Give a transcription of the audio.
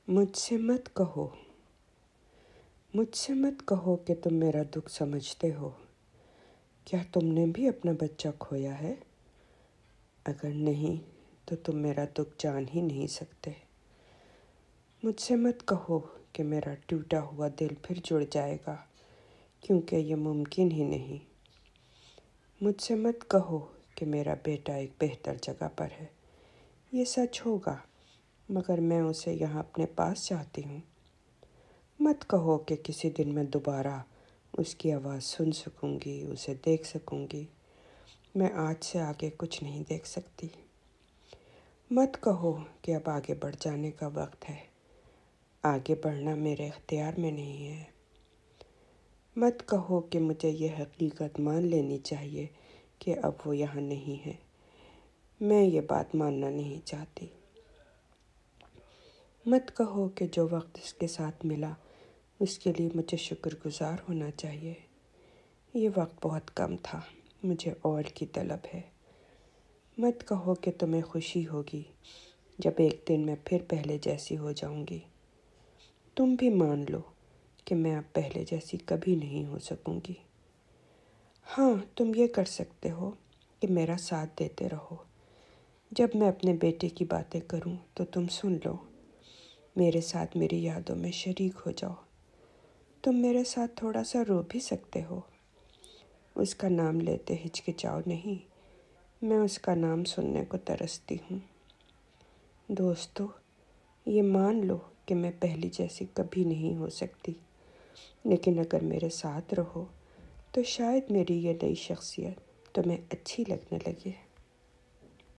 मुझसे मत कहो कि तुम मेरा दुख समझते हो। क्या तुमने भी अपना बच्चा खोया है? अगर नहीं तो तुम मेरा दुख जान ही नहीं सकते। मुझसे मत कहो कि मेरा टूटा हुआ दिल फिर जुड़ जाएगा, क्योंकि ये मुमकिन ही नहीं। मुझसे मत कहो कि मेरा बेटा एक बेहतर जगह पर है। ये सच होगा, मगर मैं उसे यहाँ अपने पास चाहती हूँ। मत कहो कि किसी दिन मैं दोबारा उसकी आवाज़ सुन सकूँगी, उसे देख सकूँगी। मैं आज से आगे कुछ नहीं देख सकती। मत कहो कि अब आगे बढ़ जाने का वक्त है। आगे बढ़ना मेरे इख्तियार में नहीं है। मत कहो कि मुझे ये हकीकत मान लेनी चाहिए कि अब वो यहाँ नहीं है। मैं ये बात मानना नहीं चाहती। मत कहो कि जो वक्त इसके साथ मिला उसके लिए मुझे शुक्रगुजार होना चाहिए। ये वक्त बहुत कम था, मुझे और की तलब है। मत कहो कि तुम्हें खुशी होगी जब एक दिन मैं फिर पहले जैसी हो जाऊंगी। तुम भी मान लो कि मैं अब पहले जैसी कभी नहीं हो सकूंगी। हाँ, तुम ये कर सकते हो कि मेरा साथ देते रहो। जब मैं अपने बेटे की बातें करूं तो तुम सुन लो। मेरे साथ मेरी यादों में शरीक हो जाओ। तुम मेरे साथ थोड़ा सा रो भी सकते हो। उसका नाम लेते हिचकिचाओ नहीं। मैं उसका नाम सुनने को तरसती हूँ। दोस्तों, ये मान लो कि मैं पहली जैसी कभी नहीं हो सकती, लेकिन अगर मेरे साथ रहो तो शायद मेरी ये नई शख्सियत तुम्हें अच्छी लगने लगे।